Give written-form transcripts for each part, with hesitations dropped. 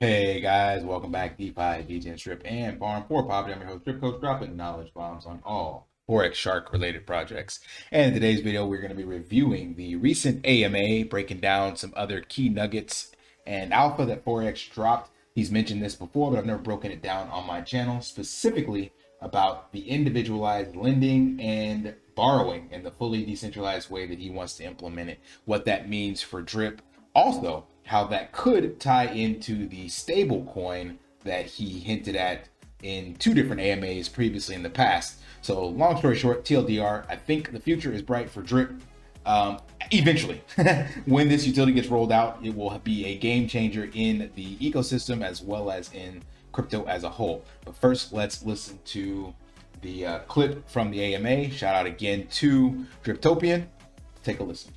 Hey guys, welcome back. DeFi, DGen, Strip, and Farm for Poverty. I'm your host, Strip Coach, dropping knowledge bombs on all Forex Shark related projects. And in today's video, we're going to be reviewing the recent AMA, breaking down some other key nuggets and alpha that Forex dropped. He's mentioned this before, but I've never broken it down on my channel, specifically about the individualized lending and borrowing and the fully decentralized way that he wants to implement it, what that means for Drip. Also, how that could tie into the stable coin that he hinted at in two different AMAs previously in the past. So long story short, TLDR, I think the future is bright for Drip. Eventually, when this utility gets rolled out, it will be a game changer in the ecosystem as well as in crypto as a whole. But first, let's listen to the clip from the AMA. Shout out again to Driptopian. Take a listen.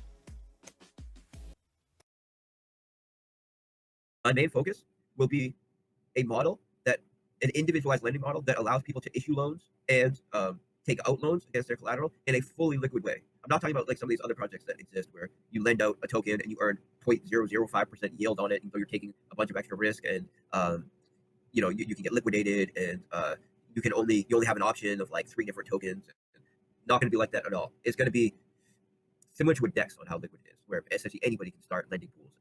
My main focus will be a model that an individualized lending model that allows people to issue loans and take out loans against their collateral in a fully liquid way. I'm not talking about like some of these other projects that exist where you lend out a token and you earn 0.005% yield on it, even though you're taking a bunch of extra risk, and you can get liquidated, and you only have an option of like 3 different tokens. Not going to be like that at all. It's going to be similar to a DEX on how liquid it is, where essentially anybody can start lending pools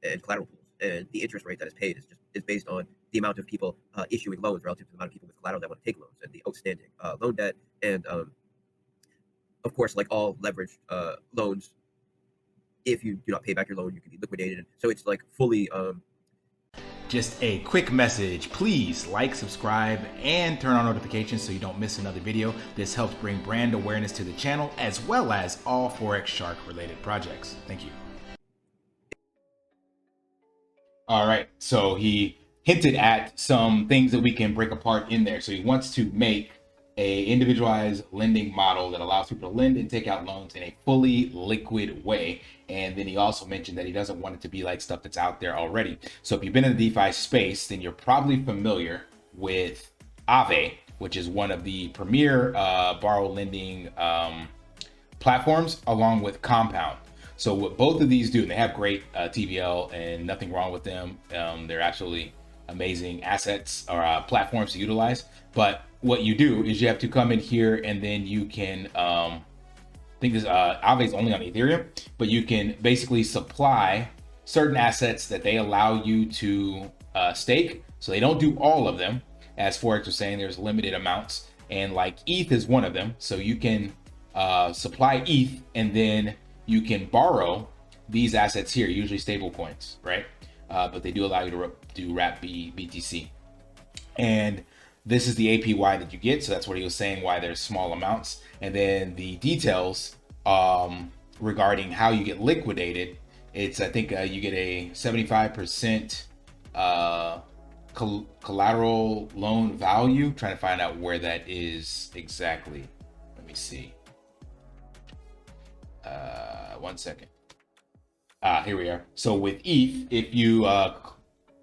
and collateral pools, and the interest rate that is paid is based on the amount of people issuing loans relative to the amount of people with collateral that want to take loans and the outstanding loan debt. And of course, like all leveraged loans, if you do not pay back your loan, you can be liquidated. So it's like fully. Just a quick message, please like, subscribe, and turn on notifications so you don't miss another video. This helps bring brand awareness to the channel as well as all Forex Shark related projects. Thank you. All right, so he hinted at some things that we can break apart in there. So he wants to make a individualized lending model that allows people to lend and take out loans in a fully liquid way. And then he also mentioned that he doesn't want it to be like stuff that's out there already. So if you've been in the DeFi space, then you're probably familiar with Aave, which is one of the premier borrow lending platforms, along with Compound. So what both of these do, and they have great TVL and nothing wrong with them. They're absolutely amazing assets or platforms to utilize. But what you do is you have to come in here and then you can, I think this Aave is only on Ethereum, but you can basically supply certain assets that they allow you to stake. So they don't do all of them. As Forex was saying, there's limited amounts, and like ETH is one of them. So you can supply ETH and then you can borrow these assets here, usually stable coins, right? But they do allow you to do wrap BTC. And this is the APY that you get. So that's what he was saying, why there's small amounts. And then the details regarding how you get liquidated, it's, I think you get a 75% collateral loan value. Trying to find out where that is exactly. Let me see. 1 second. Here we are. So with ETH, if you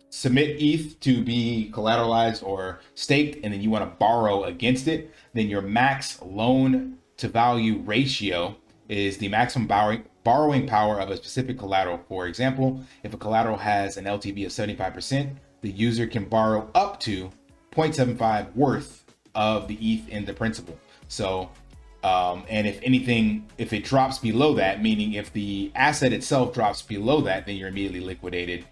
submit ETH to be collateralized or staked, and then you want to borrow against it, then your max loan to value ratio is the maximum borrowing power of a specific collateral. For example, if a collateral has an LTV of 75%, the user can borrow up to 0.75 worth of the ETH in the principal. So and if it drops below that, meaning if the asset itself drops below that, then you're immediately liquidated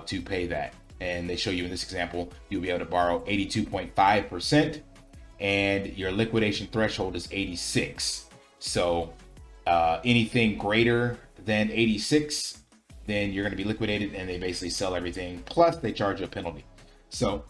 to pay that. And they show you in this example, you'll be able to borrow 82.5%, and your liquidation threshold is 86. So anything greater than 86, then you're going to be liquidated, and they basically sell everything. Plus, they charge you a penalty. So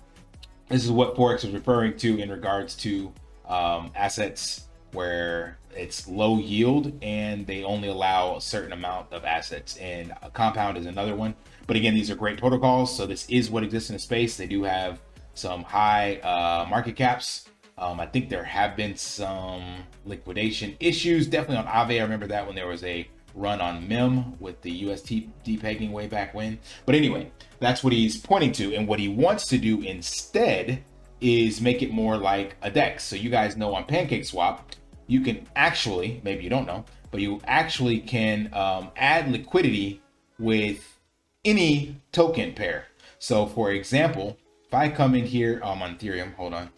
this is what Forex is referring to in regards to assets where it's low yield and they only allow a certain amount of assets, and a Compound is another one. But again, these are great protocols, so this is what exists in the space. They do have some high market caps. I think there have been some liquidation issues, definitely on Aave. I remember that when there was a run on MIM with the UST depegging way back when. But anyway, that's what he's pointing to, and what he wants to do instead is make it more like a DEX. So you guys know on PancakeSwap, you can actually, maybe you don't know, but you actually can add liquidity with any token pair. So for example, if I come in here on Ethereum, hold on,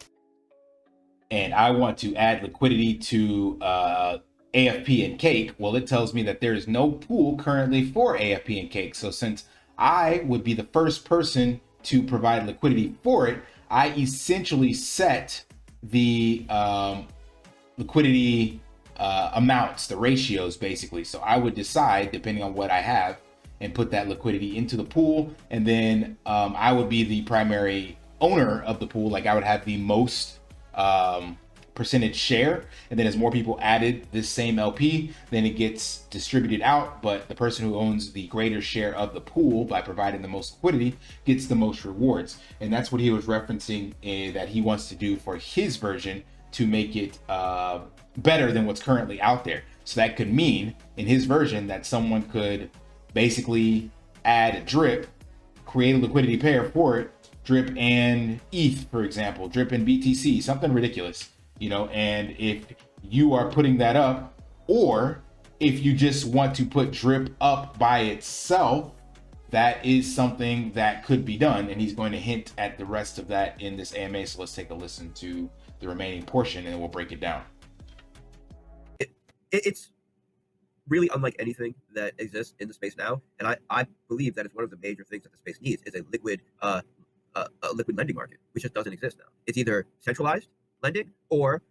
and I want to add liquidity to AFP and Cake, well, it tells me that there is no pool currently for AFP and Cake. So since I would be the first person to provide liquidity for it, I essentially set the liquidity amounts, the ratios basically. So I would decide, depending on what I have, and put that liquidity into the pool. And then I would be the primary owner of the pool. Like I would have the most percentage share, and then as more people added this same LP, then it gets distributed out, but the person who owns the greater share of the pool by providing the most liquidity gets the most rewards. And that's what he was referencing that he wants to do for his version to make it better than what's currently out there. So that could mean in his version that someone could basically add a drip, create a liquidity pair for it, drip and ETH, for example, drip and BTC, something ridiculous, you know. And if you are putting that up, or if you just want to put drip up by itself, that is something that could be done. And he's going to hint at the rest of that in this AMA. So let's take a listen to the remaining portion and then we'll break it down. It's really unlike anything that exists in the space now. And I believe that it's one of the major things that the space needs is a liquid lending market, which just doesn't exist now. It's either centralized lending or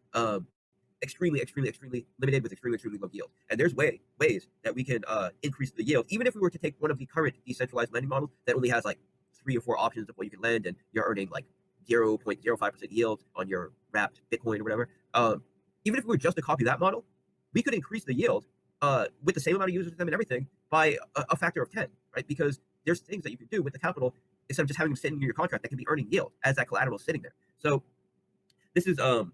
extremely limited with extremely low yield. And there's ways that we can increase the yield, even if we were to take one of the current decentralized lending models that only has like 3 or 4 options of what you can lend, and you're earning like 0.05% yield on your wrapped Bitcoin or whatever. Even if we were just to copy that model, we could increase the yield with the same amount of users with them and everything by a factor of 10, right? Because there's things that you can do with the capital instead of just having them sitting in your contract that can be earning yield as that collateral is sitting there. So this is going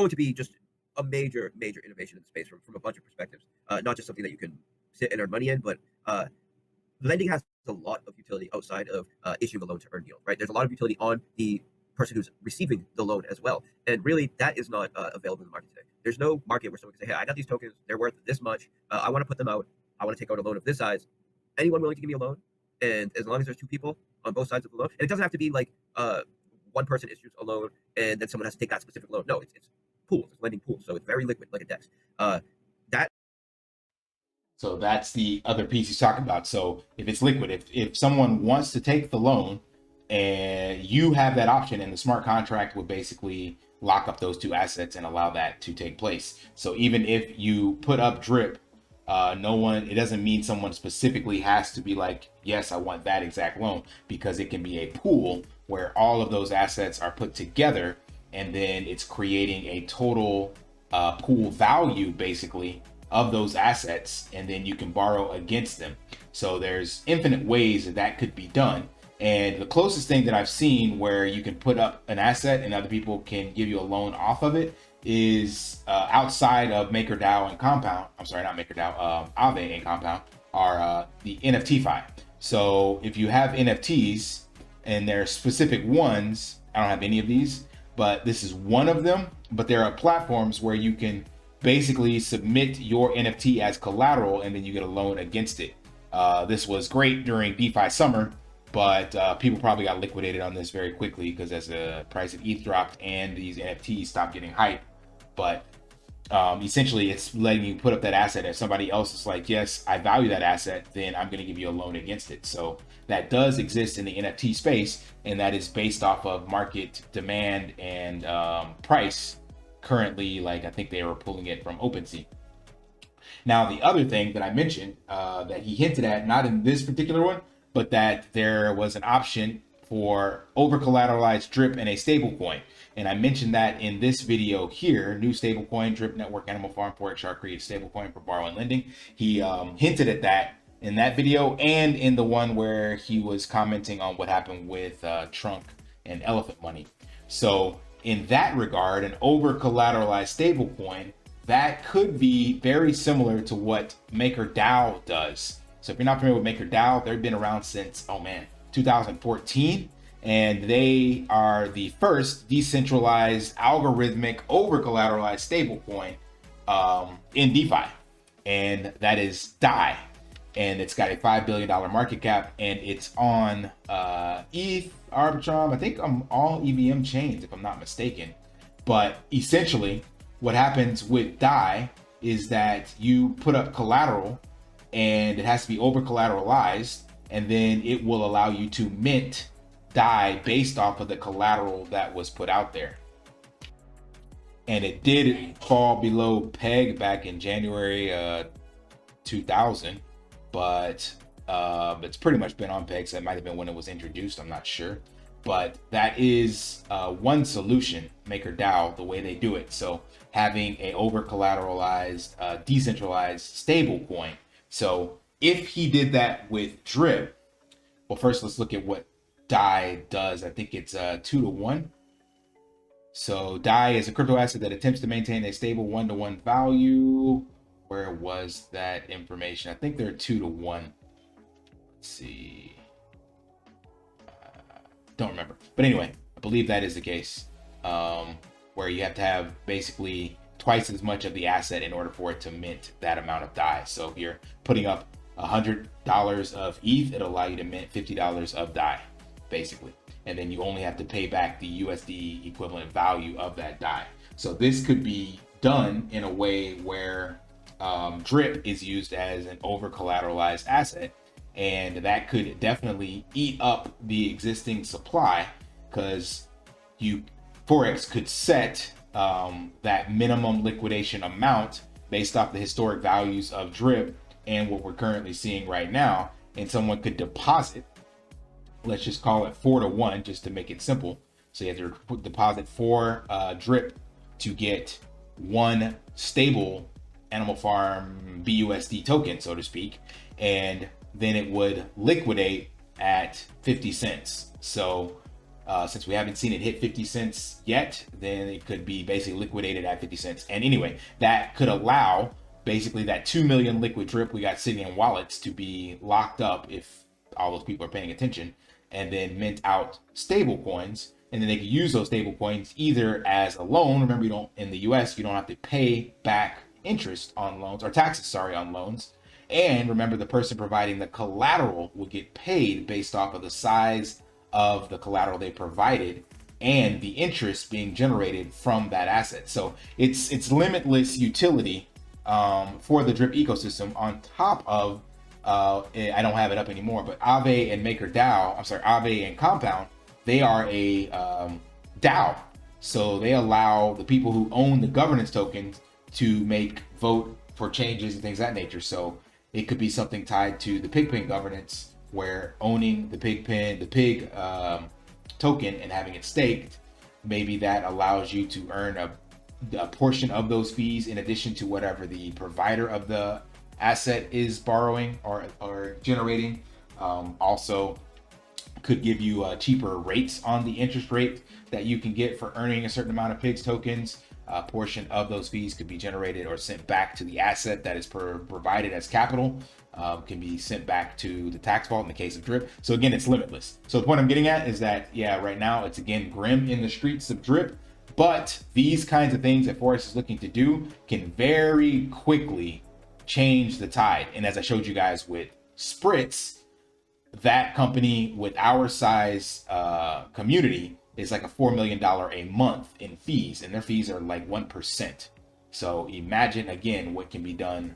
to be just a major innovation in the space from a bunch of perspectives. Not just something that you can sit and earn money in, but lending has a lot of utility outside of issuing a loan to earn yield, right? There's a lot of utility on the person who's receiving the loan as well. And really, that is not available in the market today. There's no market where someone can say, hey, I got these tokens, they're worth this much, I want to put them out, I want to take out a loan of this size. Anyone willing to give me a loan? And as long as there's 2 people on both sides of the loan, and it doesn't have to be like one person issues a loan and then someone has to take that specific loan. No, it's pools, it's lending pools. So it's very liquid, like a DEX. So that's the other piece he's talking about. So if it's liquid, if someone wants to take the loan and you have that option, and the smart contract would basically lock up those 2 assets and allow that to take place. So even if you put up drip, it doesn't mean someone specifically has to be like, yes, I want that exact loan, because it can be a pool where all of those assets are put together, and then it's creating a total pool value basically of those assets, and then you can borrow against them. So there's infinite ways that could be done. And the closest thing that I've seen where you can put up an asset and other people can give you a loan off of it is outside of MakerDAO and Compound. I'm sorry, not MakerDAO, Aave and Compound are the NFT-fi. So if you have NFTs and there are specific ones, I don't have any of these, but this is one of them. But there are platforms where you can basically submit your NFT as collateral and then you get a loan against it. This was great during DeFi summer, but people probably got liquidated on this very quickly because as the price of ETH dropped and these NFTs stopped getting hype. But essentially it's letting you put up that asset. If somebody else is like, yes, I value that asset, then I'm going to give you a loan against it. So that does exist in the NFT space, and that is based off of market demand and price. Currently, like I think they were pulling it from OpenSea. Now, the other thing that I mentioned that he hinted at, not in this particular one, but that there was an option for over-collateralized drip and a stablecoin. And I mentioned that in this video here, new stablecoin, drip network, Animal Farm, Forex Shark creates stablecoin for borrow and lending. He hinted at that in that video and in the one where he was commenting on what happened with Trunk and Elephant Money. So in that regard, an over-collateralized stablecoin, that could be very similar to what MakerDAO does. So if you're not familiar with MakerDAO, they've been around since, 2014. And they are the first decentralized algorithmic over-collateralized stablecoin in DeFi. And that is DAI. and it's got a $5 billion market cap, and it's on ETH, Arbitrum, I think all EVM chains, if I'm not mistaken. But essentially, what happens with DAI is that you put up collateral, and it has to be over collateralized, and then it will allow you to mint DAI based off of the collateral that was put out there. And it did fall below peg back in January 2000, but it's pretty much been on peg, so it might have been when it was introduced, I'm not sure. But that is one solution, MakerDAO, the way they do it. So having a over collateralized, decentralized stable coin. So if he did that with Drip, well, first let's look at what DAI does. I think it's 2-to-1. So DAI is a crypto asset that attempts to maintain a stable 1-to-1 value. Where was that information? I think they're 2-to-1. Let's see. Don't remember. But anyway, I believe that is the case. Where you have to have basically twice as much of the asset in order for it to mint that amount of DAI. So if you're putting up $100 of ETH, it'll allow you to mint $50 of DAI, basically. And then you only have to pay back the USD equivalent value of that DAI. So this could be done in a way where Drip is used as an over collateralized asset, and that could definitely eat up the existing supply, because Forex could set that minimum liquidation amount based off the historic values of Drip and what we're currently seeing right now, and someone could deposit, let's just call it 4-to-1 just to make it simple. So you have to deposit 4 Drip to get 1 stable Animal Farm BUSD token, so to speak, and then it would liquidate at 50 cents. So since we haven't seen it hit 50 cents yet, then it could be basically liquidated at 50 cents. And anyway, that could allow basically that 2 million liquid Drip we got sitting in wallets to be locked up if all those people are paying attention, and then mint out stable coins. And then they could use those stable coins either as a loan. Remember, you don't, in the US, you don't have to pay back interest on loans, or taxes, sorry, on loans. And remember, the person providing the collateral will get paid based off of the size of the collateral they provided and the interest being generated from that asset. So it's limitless utility for the Drip ecosystem, on top of I don't have it up anymore, but Aave and MakerDAO, I'm sorry, Aave and Compound, they are a DAO. So they allow the people who own the governance tokens to vote for changes and things of that nature. So it could be something tied to the PIGPIN governance, where owning the PIG token and having it staked, maybe that allows you to earn a portion of those fees in addition to whatever the provider of the asset is borrowing or generating. Also could give you cheaper rates on the interest rate that you can get for earning a certain amount of PIGS tokens. A portion of those fees could be generated or sent back to the asset that is provided as capital, can be sent back to the tax vault in the case of Drip. So again, it's limitless. So the point I'm getting at is that, yeah, right now it's again grim in the streets of Drip, but these kinds of things that Forex is looking to do can very quickly change the tide. And as I showed you guys with Spritz, that company with our size community is like a $4 million a month in fees, and their fees are like 1%. So imagine again what can be done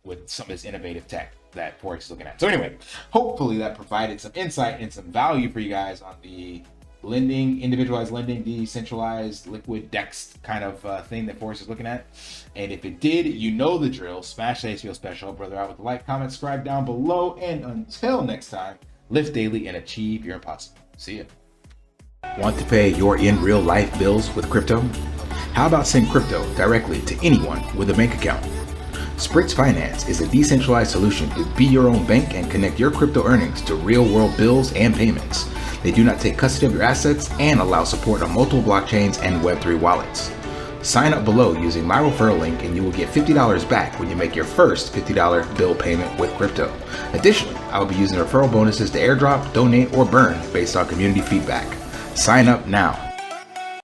with some of this innovative tech that Forex is looking at. So anyway, hopefully that provided some insight and some value for you guys on the lending, individualized lending, decentralized liquid DEX kind of thing that Forex is looking at. And if it did, you know the drill. Smash that HBO special, brother, out with a like, comment, subscribe down below. And until next time, live daily and achieve your impossible. See ya. Want to pay your in real life bills with crypto? How about send crypto directly to anyone with a bank account? Spritz Finance is a decentralized solution to be your own bank and connect your crypto earnings to real world bills and payments. They do not take custody of your assets and allow support on multiple blockchains and Web3 wallets. Sign up below using my referral link and you will get $50 back when you make your first $50 bill payment with crypto. Additionally, I will be using referral bonuses to airdrop, donate, or burn based on community feedback. Sign up now.